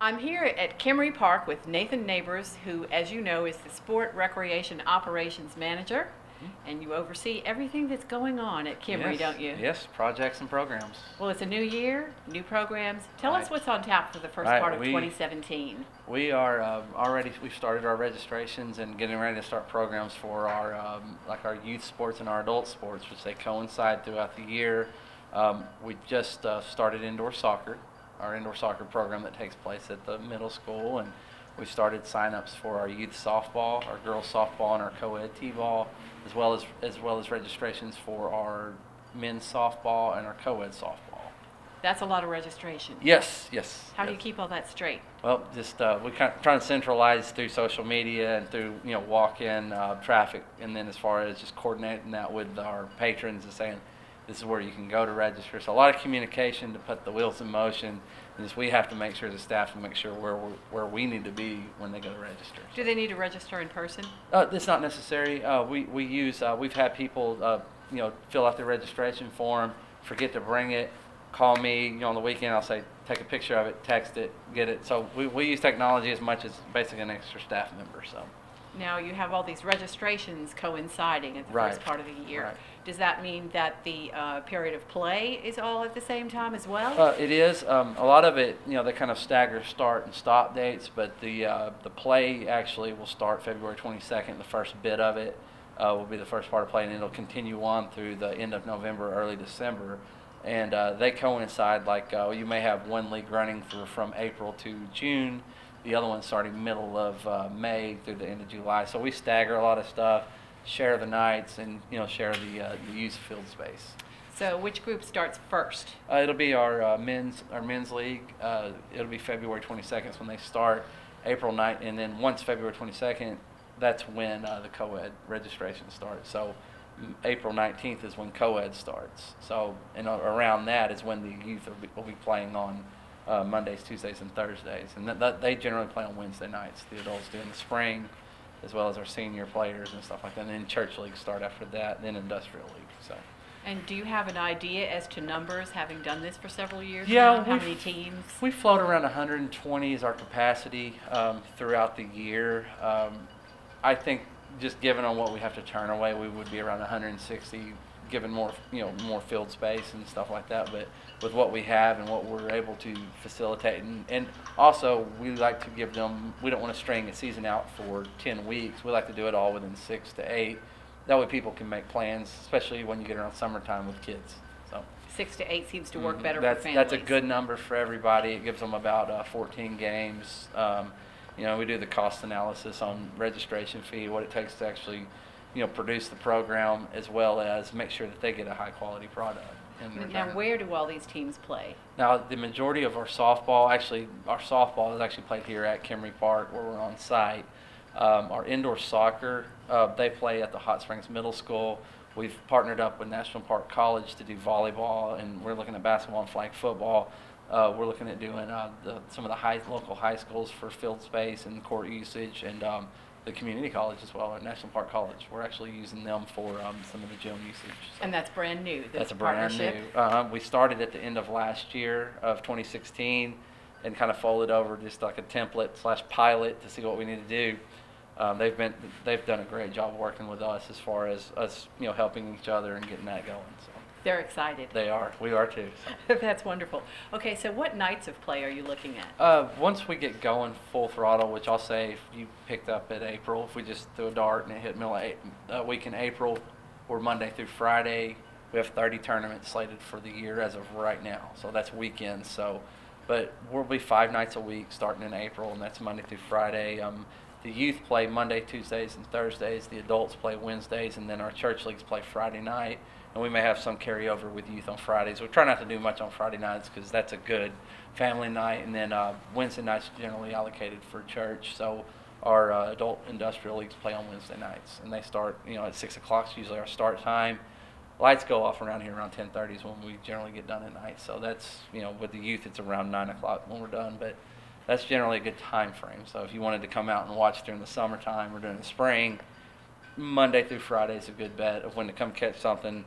I'm here at Kimmery Park with Nathan Neighbors, who, as you know, is the Sport Recreation Operations Manager, and you oversee everything that's going on at Kimmery, Yes, don't you? yes, projects and programs. Well, it's a new year, new programs. Tell us Right. what's on tap for the first Right, part of 2017. We are we've started our registrations and getting ready to start programs for our like our youth sports and our adult sports, which they coincide throughout the year. We just started indoor soccer, our indoor soccer program that takes place at the middle school, and we started sign-ups for our youth softball, our girls softball, and our co-ed t-ball, as well as registrations for our men's softball and our co-ed softball. That's a lot of registration. Yes, yes. How do yes. you keep all that straight? Well, just we kind of trying to centralize through social media and through walk-in traffic, and then as far as just coordinating that with our patrons and saying this is where you can go to register. So a lot of communication to put the wheels in motion. And just we have to make sure, the staff, to make sure where we need to be when they go to register. Do they need to register in person? It's not necessary. We've had people fill out their registration form, forget to bring it, call me on the weekend. I'll say take a picture of it, text it, get it. So we use technology as much as basically an extra staff member. So. Now you have all these registrations coinciding at the Right. first part of the year. Right. Does that mean that the period of play is all at the same time as well? It is. A lot of it, they kind of stagger start and stop dates, but the play actually will start February 22nd. The first bit of it will be the first part of play, and it'll continue on through the end of November, early December. And they coincide, like you may have one league running from April to June, the other one starting middle of May through the end of July. So we stagger a lot of stuff, share the nights, and share the youth field space. So which group starts first? It'll be our men's league. It'll be February 22nd when they start. April 9th, and then once February 22nd, that's when the co-ed registration starts. So April 19th is when co-ed starts. So around that is when the youth will be playing on Mondays, Tuesdays, and Thursdays. And they generally play on Wednesday nights. The adults do in the spring, as well as our senior players and stuff like that. And then church leagues start after that, and then industrial league. So. And do you have an idea as to numbers, having done this for several years Yeah, now? How many teams? We float around 120 is our capacity throughout the year. I think just given on what we have to turn away, we would be around 160, given more field space and stuff like that. But with what we have and what we're able to facilitate, and also we like to give them, we don't want to string a season out for 10 weeks. We like to do it all within 6 to 8. That way people can make plans, especially when you get around summertime with kids. So 6 to 8 seems to work better that's, for families. That's a good number for everybody. It gives them about 14 games. We do the cost analysis on registration fee, what it takes to actually, produce the program, as well as make sure that they get a high quality product. Now, where do all these teams play? Now, the majority of our softball is actually played here at Kimmery Park, where we're on site. Our indoor soccer, they play at the Hot Springs Middle School. We've partnered up with National Park College to do volleyball, and we're looking at basketball and flag football. We're looking at doing some of the local high schools for field space and court usage, and the community college as well, at National Park College. We're actually using them for some of the gym usage. So. And that's brand new, That's a brand new. We started at the end of last year of 2016 and kind of folded over just like a template/pilot to see what we need to do. They've done a great job working with us as far as us, helping each other and getting that going. So. They're excited. They are. We are too. So. That's wonderful. Okay, so what nights of play are you looking at? Once we get going full throttle, which I'll say if you picked up at April, if we just threw a dart and it hit middle of week in April, or Monday through Friday, we have 30 tournaments slated for the year as of right now. So that's weekends. So, but we'll be 5 nights a week starting in April, and that's Monday through Friday. The youth play Monday, Tuesdays, and Thursdays. The adults play Wednesdays, and then our church leagues play Friday night. And we may have some carryover with youth on Fridays. We try not to do much on Friday nights because that's a good family night. And then Wednesday nights are generally allocated for church. So our adult industrial leagues play on Wednesday nights, and they start at 6 o'clock is usually our start time. Lights go off around here around 10:30 is when we generally get done at night. So that's with the youth it's around 9 o'clock when we're done, but that's generally a good time frame. So if you wanted to come out and watch during the summertime or during the spring, Monday through Friday is a good bet of when to come catch something.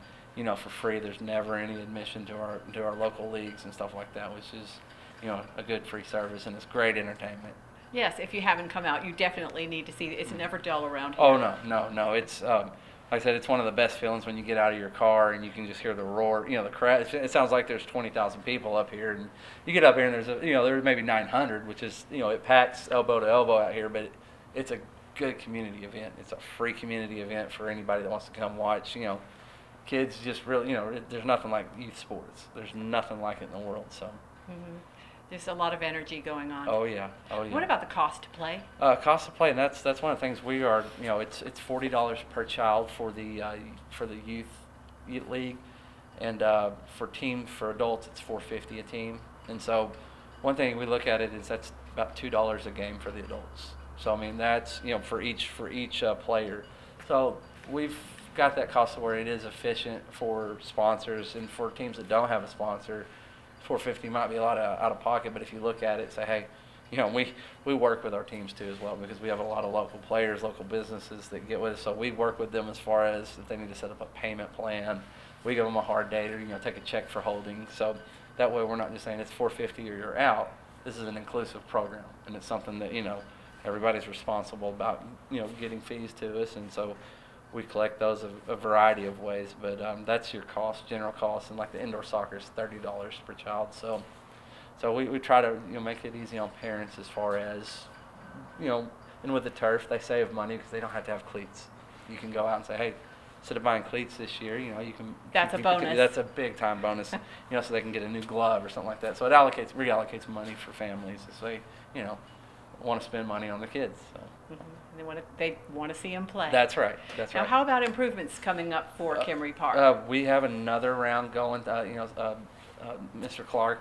For free. There's never any admission to our local leagues and stuff like that, which is a good free service, and it's great entertainment. Yes, if you haven't come out, you definitely need to see it. It's never dull around here. Oh, no. It's, like I said, it's one of the best feelings when you get out of your car and you can just hear the roar. The crowd. It sounds like there's 20,000 people up here, and you get up here and there's maybe 900, which is, it packs elbow to elbow out here, but it's a good community event. It's a free community event for anybody that wants to come watch. Kids just really, there's nothing like youth sports. There's nothing like it in the world. So. Mm-hmm. There's a lot of energy going on. Oh yeah. What about the cost to play? Cost to play, and that's one of the things we are. It's $40 per child for the youth league, and for adults it's $4.50 a team. And so, one thing we look at it is that's about $2 a game for the adults. So I mean that's for each player. So we've got that cost to where it is efficient for sponsors, and for teams that don't have a sponsor, $4.50 might be a lot out of pocket, but if you look at it, say, hey, we work with our teams too as well, because we have a lot of local players, local businesses that get with us. So we work with them as far as if they need to set up a payment plan, we give them a hard date, or take a check for holding. So that way we're not just saying it's $4.50 or you're out. This is an inclusive program, and it's something that everybody's responsible about getting fees to us, and so we collect those a variety of ways, but that's your cost, general cost, and like the indoor soccer is $30 per child. So we try to make it easy on parents as far as and with the turf they save money because they don't have to have cleats. You can go out and say, hey, instead of buying cleats this year, you can. That's a bonus. That's a big time bonus, so they can get a new glove or something like that. So it reallocates money for families as they want to spend money on the kids. So. Mm-hmm. They want to see them play. That's right. Now, how about improvements coming up for Kimry Park? We have another round going. Mr. Clark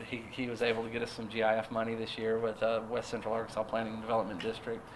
he was able to get us some GIF money this year with West Central Arkansas Planning and Development District.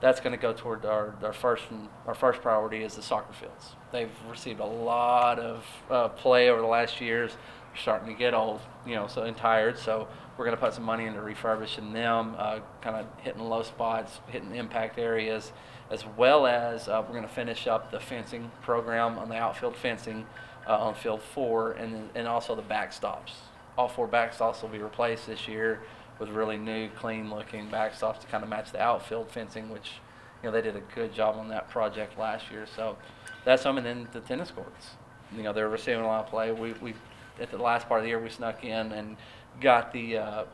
That's going to go toward our first priority is the soccer fields. They've received a lot of play over the last years. They're starting to get old, and tired. So we're going to put some money into refurbishing them, kind of hitting low spots, hitting impact areas, as well as we're going to finish up the fencing program on the outfield fencing on field 4, and also the backstops. All 4 backstops will be replaced this year with really new, clean-looking backstops to kind of match the outfield fencing, which they did a good job on that project last year. So that's some, and then the tennis courts. They're receiving a lot of play. We at the last part of the year we snuck in and got the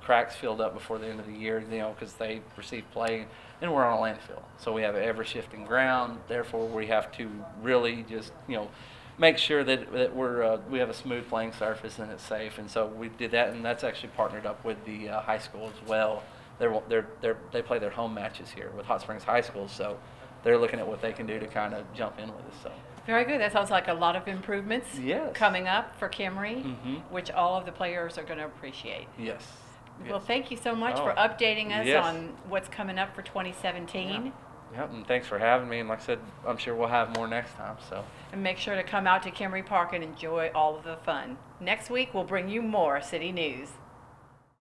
cracks filled up before the end of the year, because they received play, and we're on a landfill, so we have ever shifting ground. Therefore, we have to really just make sure that we have a smooth playing surface and it's safe. And so we did that, and that's actually partnered up with the high school as well. They play their home matches here with Hot Springs High School, so they're looking at what they can do to kind of jump in with us. So. Very good. That sounds like a lot of improvements coming up for Kimry, which all of the players are going to appreciate. Yes. Well, thank you so much for updating us on what's coming up for 2017. Yep, and thanks for having me. And like I said, I'm sure we'll have more next time. So. And make sure to come out to Kimry Park and enjoy all of the fun. Next week, we'll bring you more city news.